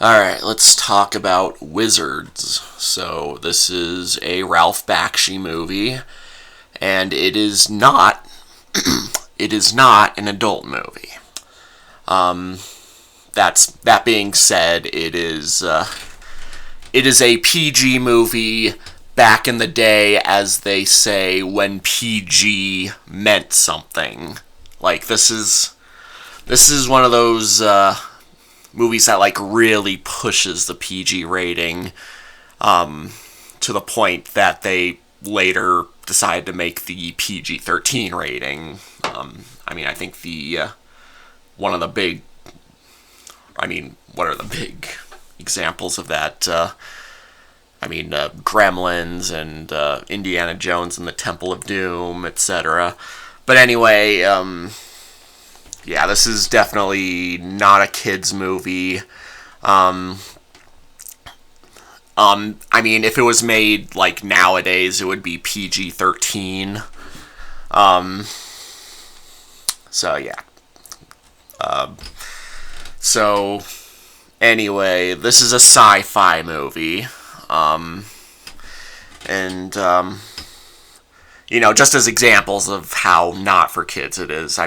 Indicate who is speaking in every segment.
Speaker 1: Alright, let's talk about Wizards. So, this is a Ralph Bakshi movie, and it is not an adult movie. That being said, it is a PG movie back in the day, as they say, when PG meant something. Like, this is one of those movies that like really pushes the PG rating to the point that they later decided to make the PG-13 rating. I think one of the big, what are the big examples of that? Gremlins and Indiana Jones and the Temple of Doom, etc. But anyway, this is definitely not a kids movie. If it was made like nowadays, it would be PG-13. So yeah. So anyway, this is a sci-fi movie. Just as examples of how not for kids it is.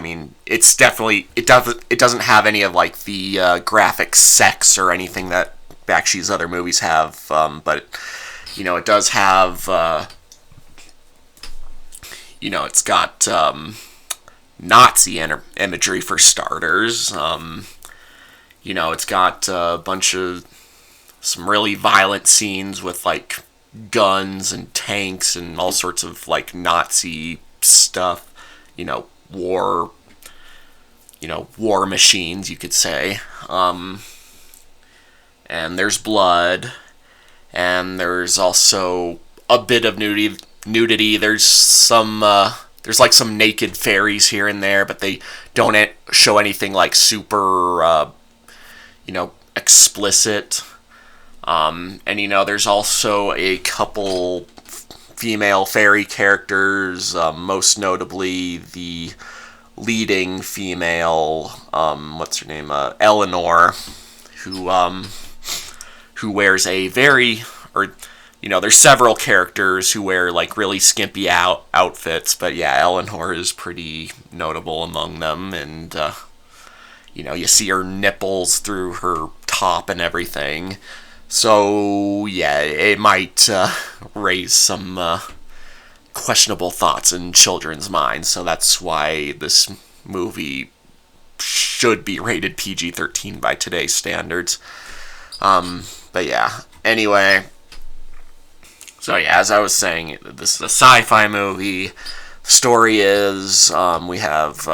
Speaker 1: It's definitely it doesn't have any of like the graphic sex or anything that Bakshi's other movies have, but it does have it's got Nazi imagery for starters. It's got a bunch of some really violent scenes with like guns and tanks and all sorts of like Nazi stuff, war war machines, you could say. And there's blood, and there's also a bit of nudity. There's like some naked fairies here and there, but they don't show anything like super explicit. There's also a couple female fairy characters, most notably the leading female, what's her name, Eleanor, who wears a there's several characters who wear like really skimpy outfits, but yeah, Eleanor is pretty notable among them, and you see her nipples through her top and everything. So, yeah, it might raise some questionable thoughts in children's minds, so that's why this movie should be rated PG-13 by today's standards. But yeah, anyway, so yeah, as I was saying, this is a sci-fi movie. The story is, we have,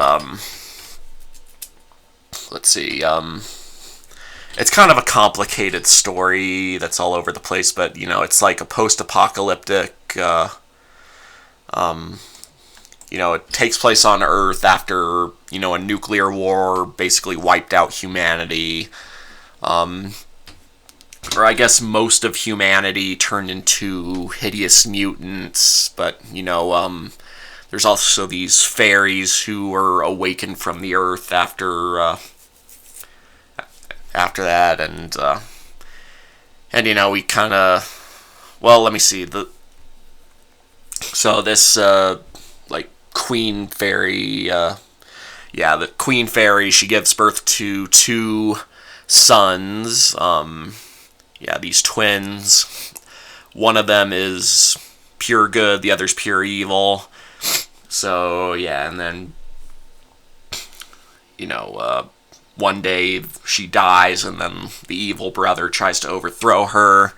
Speaker 1: it's kind of a complicated story that's all over the place, but, it's like a post-apocalyptic, it takes place on Earth after, a nuclear war basically wiped out humanity. Or I guess most of humanity turned into hideous mutants, but, there's also these fairies who were awakened from the Earth after that, and we kind of, let me see, this queen fairy, the queen fairy, she gives birth to two sons, these twins. One of them is pure good, the other's pure evil. So yeah, and then one day she dies, and then the evil brother tries to overthrow her.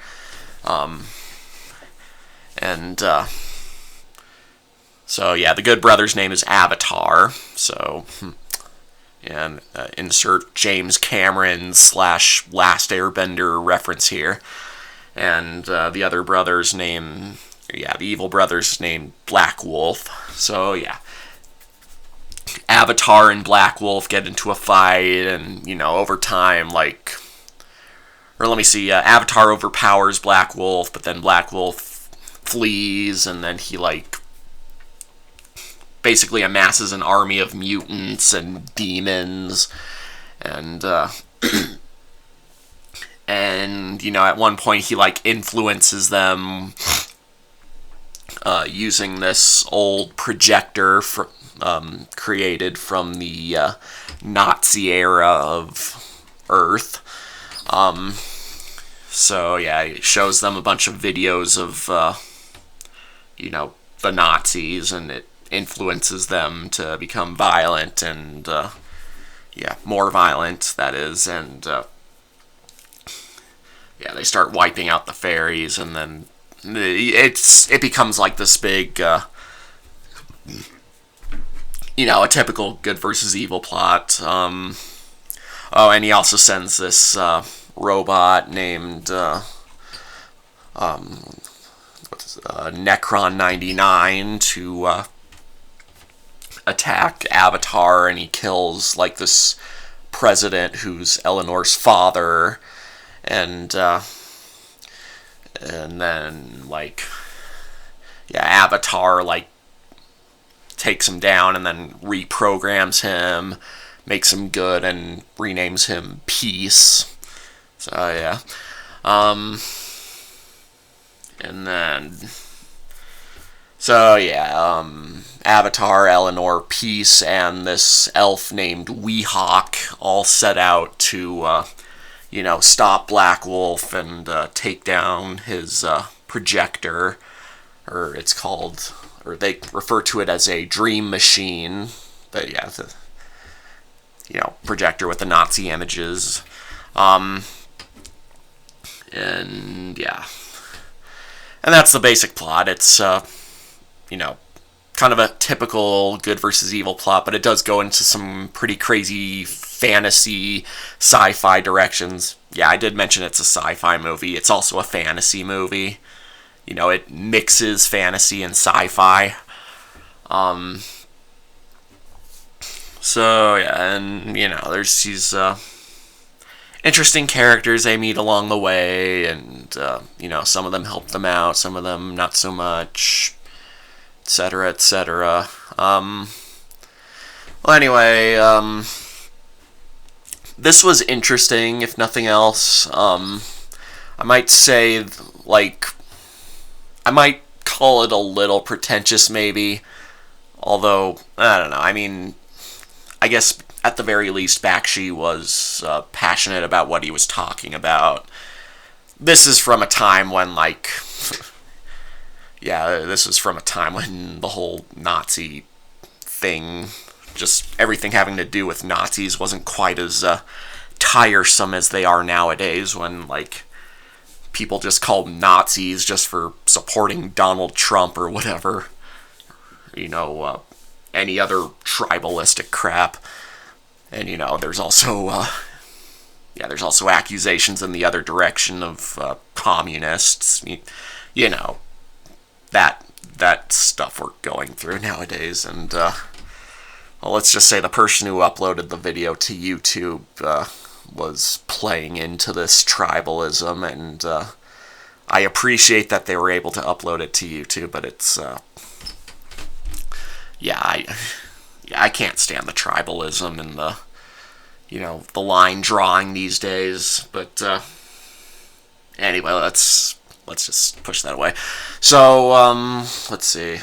Speaker 1: So yeah, the good brother's name is Avatar. So, and insert James Cameron / Last Airbender reference here. And the other brother's name, the evil brother's name, Black Wolf. So yeah, Avatar and Black Wolf get into a fight, and over time, Avatar overpowers Black Wolf, but then Black Wolf flees, and then he basically amasses an army of mutants and demons, and and, at one point he, influences them using this old projector created from the Nazi era of Earth. So, yeah, it shows them a bunch of videos of, the Nazis, and it influences them to become violent and, more violent, that is, and, they start wiping out the fairies, and then it becomes like this big, a typical good versus evil plot. And he also sends this robot named Necron 99 to attack Avatar, and he kills this president who's Eleanor's father, and then Avatar takes him down and then reprograms him, makes him good, and renames him Peace. So yeah, and then Avatar, Eleanor, Peace, and this elf named Weehawk all set out to stop Black Wolf and take down his projector, or it's called, or they refer to it as a dream machine. But yeah, the projector with the Nazi images, and yeah, and that's the basic plot. It's kind of a typical good versus evil plot, but it does go into some pretty crazy fantasy sci-fi directions. Yeah, I did mention it's a sci-fi movie. It's also a fantasy movie. It mixes fantasy and sci-fi. So, yeah, and, there's these interesting characters they meet along the way, and, some of them help them out, some of them not so much, etc., etc. Well, anyway, this was interesting, if nothing else. I might say, I might call it a little pretentious, maybe. Although, I don't know, I guess at the very least, Bakshi was passionate about what he was talking about. This is from a time when, this was from a time when the whole Nazi thing, just everything having to do with Nazis, wasn't quite as tiresome as they are nowadays, when, people just call them Nazis just for supporting Donald Trump or whatever. Any other tribalistic crap. And, there's also, there's also accusations in the other direction of communists. That stuff we're going through nowadays. And, let's just say the person who uploaded the video to YouTube was playing into this tribalism, and I appreciate that they were able to upload it to YouTube, but it's, I can't stand the tribalism and the, the line drawing these days, but anyway, let's just push that away. So, let's see.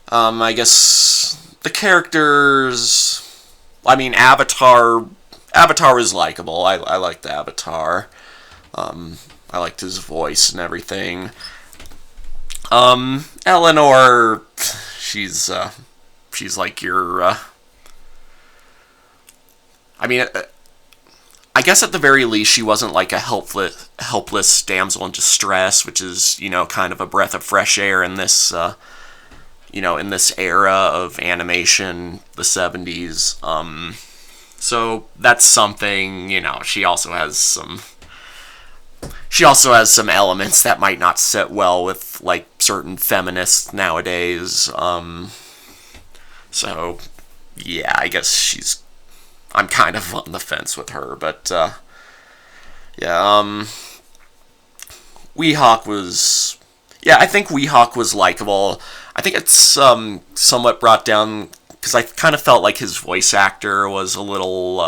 Speaker 1: I guess the characters, Avatar is likable. I liked the Avatar. I liked his voice and everything. Eleanor, she's like your, I guess at the very least she wasn't like a helpless damsel in distress, which is, kind of a breath of fresh air in this, in this era of animation, the 70s. So that's something, she also has some elements that might not sit well with, certain feminists nowadays. So, yeah, I guess I'm kind of on the fence with her, but, Weehawk was, I think Weehawk was likable. I think it's, somewhat brought down, because I kind of felt like his voice actor was a little,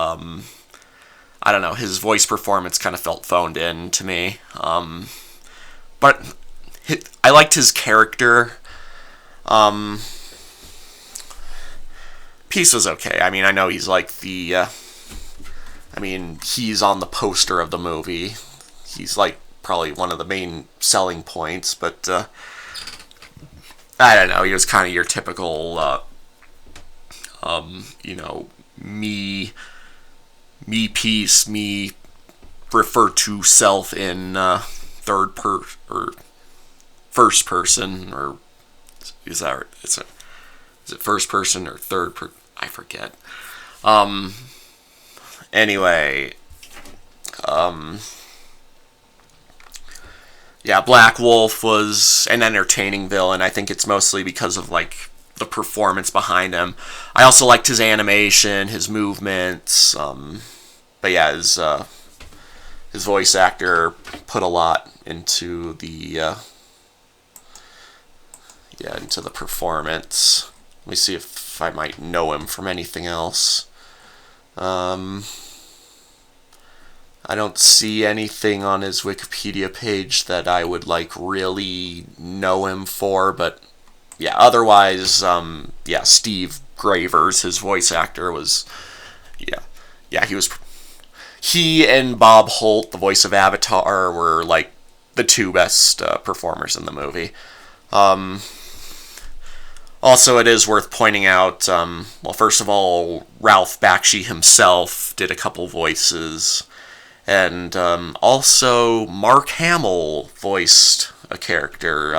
Speaker 1: I don't know, his voice performance kind of felt phoned in to me. But I liked his character. Peace was okay. I mean, I know he's like he's on the poster of the movie. He's like probably one of the main selling points, but I don't know. He was kind of your typical, me piece, me refer to self in or first person, or is it first person or third person? I forget. Anyway, yeah, Black Wolf was an entertaining villain. I think it's mostly because of like the performance behind him. I also liked his animation, his movements. But yeah, his voice actor put a lot into the into the performance. Let me see if I might know him from anything else. I don't see anything on his Wikipedia page that I would like really know him for, but yeah, otherwise, Steve Gravers, his voice actor, was, he and Bob Holt, the voice of Avatar, were like the two best performers in the movie. Also, it is worth pointing out, first of all, Ralph Bakshi himself did a couple voices. And also, Mark Hamill voiced a character,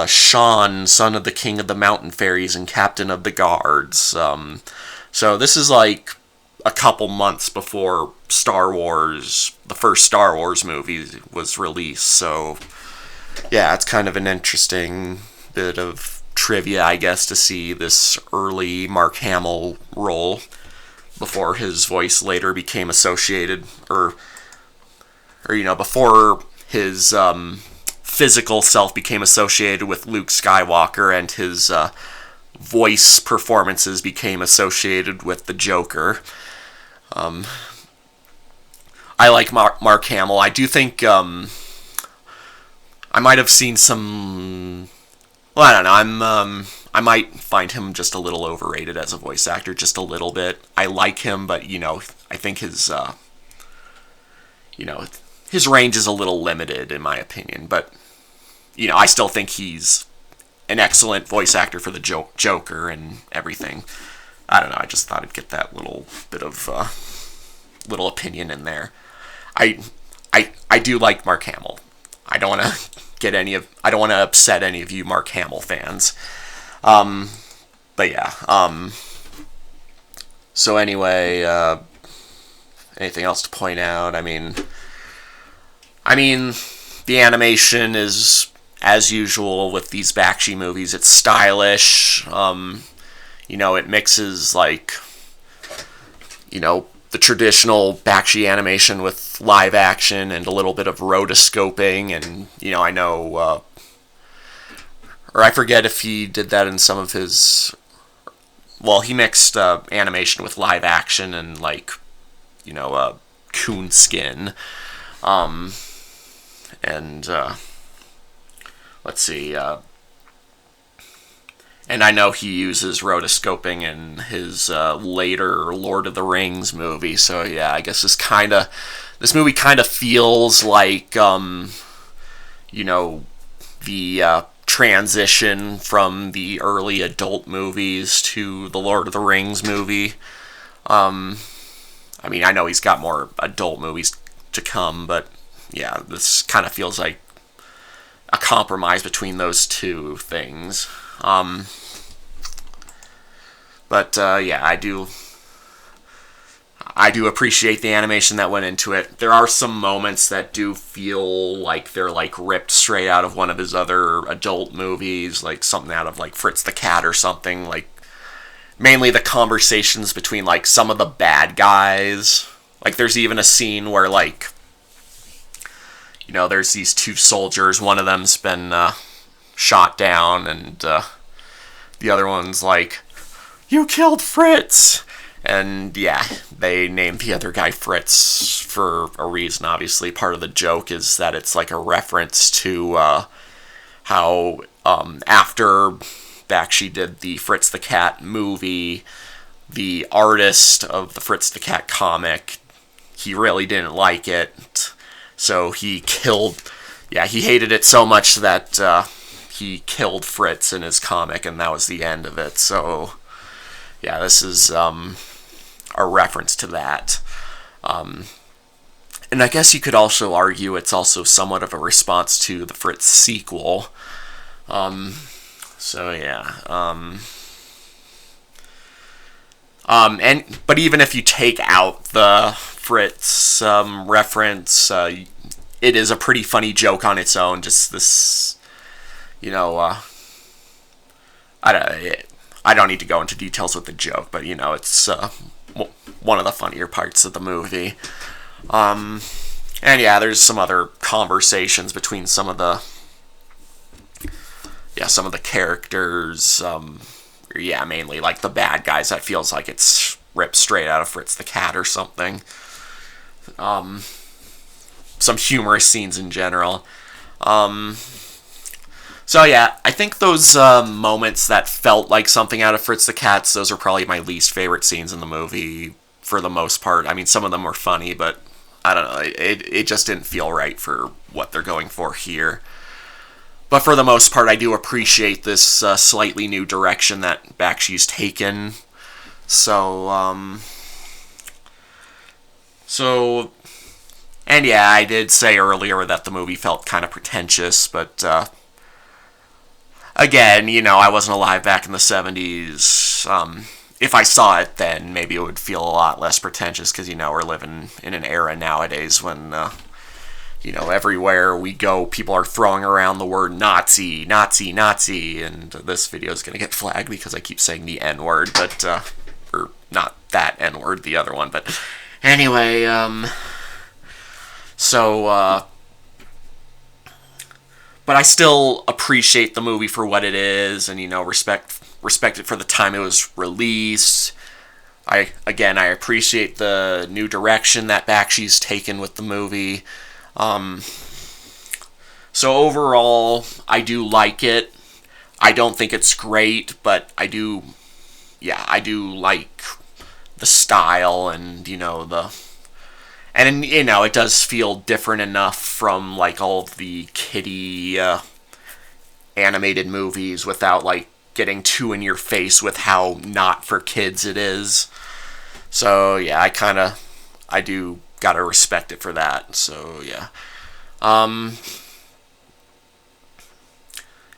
Speaker 1: Sean, son of the King of the Mountain Fairies and Captain of the Guards. So this is like a couple months before the first Star Wars movie was released. So, yeah, it's kind of an interesting bit of trivia, I guess, to see this early Mark Hamill role before his voice later became associated, before his physical self became associated with Luke Skywalker, and his voice performances became associated with the Joker. I like Mark Hamill. I do think I might have seen some. Well, I don't know. I might find him just a little overrated as a voice actor, just a little bit. I like him, but I think his range is a little limited in my opinion. But I still think he's an excellent voice actor for the Joker and everything. I don't know. I just thought I'd get that little bit of little opinion in there. I do like Mark Hamill. I don't want to I don't want to upset any of you Mark Hamill fans. But yeah. So anyway, anything else to point out? I mean, the animation is, as usual with these Bakshi movies, it's stylish. It mixes like, the traditional Bakshi animation with live action and a little bit of rotoscoping, and I know, or I forget if he did that in some of his. Well, he mixed animation with live action and like, coon skin, and let's see. And I know he uses rotoscoping in his later Lord of the Rings movie. So yeah, I guess this movie kind of feels like the transition from the early adult movies to the Lord of the Rings movie. I know he's got more adult movies to come, but yeah, this kind of feels like a compromise between those two things. Yeah, I do appreciate the animation that went into it. There are some moments that do feel like they're like ripped straight out of one of his other adult movies, like something out of like Fritz the Cat or something, like mainly the conversations between like some of the bad guys. Like there's even a scene where like, there's these two soldiers, one of them's been shot down, and the other one's like, "You killed Fritz!" And yeah, they named the other guy Fritz for a reason. Obviously, part of the joke is that it's like a reference to how after Bakshi did the Fritz the Cat movie, the artist of the Fritz the Cat comic, he really didn't like it, so he killed. Yeah, he hated it so much that he killed Fritz in his comic, and that was the end of it. So yeah, this is a reference to that. And I guess you could also argue it's also somewhat of a response to the Fritz sequel. So yeah. But even if you take out the Fritz reference, it is a pretty funny joke on its own. Just this, I don't need to go into details with the joke, but it's one of the funnier parts of the movie. And yeah, there's some other conversations between some of the characters. Mainly like the bad guys. That feels like it's ripped straight out of Fritz the Cat or something. Some humorous scenes in general. So yeah, I think those moments that felt like something out of Fritz the Cat's, those are probably my least favorite scenes in the movie for the most part. I mean, some of them were funny, but I don't know, it just didn't feel right for what they're going for here. But for the most part, I do appreciate this slightly new direction that Bakshi's taken. And yeah, I did say earlier that the movie felt kind of pretentious, but again, I wasn't alive back in the 70s. If I saw it then, maybe it would feel a lot less pretentious, because, we're living in an era nowadays when, everywhere we go, people are throwing around the word Nazi, Nazi, Nazi, and this video is going to get flagged because I keep saying the N-word, but, or not that N-word, the other one, but anyway, but I still appreciate the movie for what it is, and, respect it for the time it was released. I appreciate the new direction that Bakshi's taken with the movie. So overall, I do like it. I don't think it's great, but I do like the style and, it does feel different enough from, like, all of the kiddie animated movies without, like, getting too in your face with how not for kids it is. So, yeah, I do gotta respect it for that. So, yeah.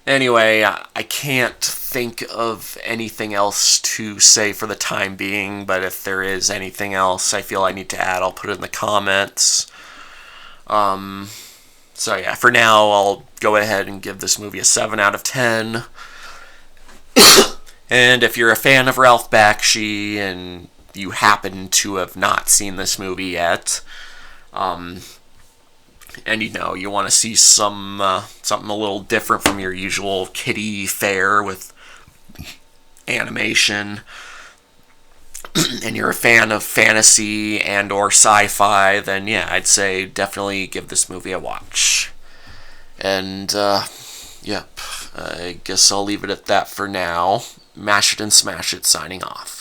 Speaker 1: Anyway, I can't think of anything else to say for the time being, but if there is anything else I feel I need to add, I'll put it in the comments. So yeah, for now, I'll go ahead and give this movie a 7 out of 10. And if you're a fan of Ralph Bakshi and you happen to have not seen this movie yet, and you want to see something a little different from your usual kiddie fare with animation, and you're a fan of fantasy and or sci-fi, then yeah, I'd say definitely give this movie a watch. And yep, I guess I'll leave it at that for now. Mash it and smash it, signing off.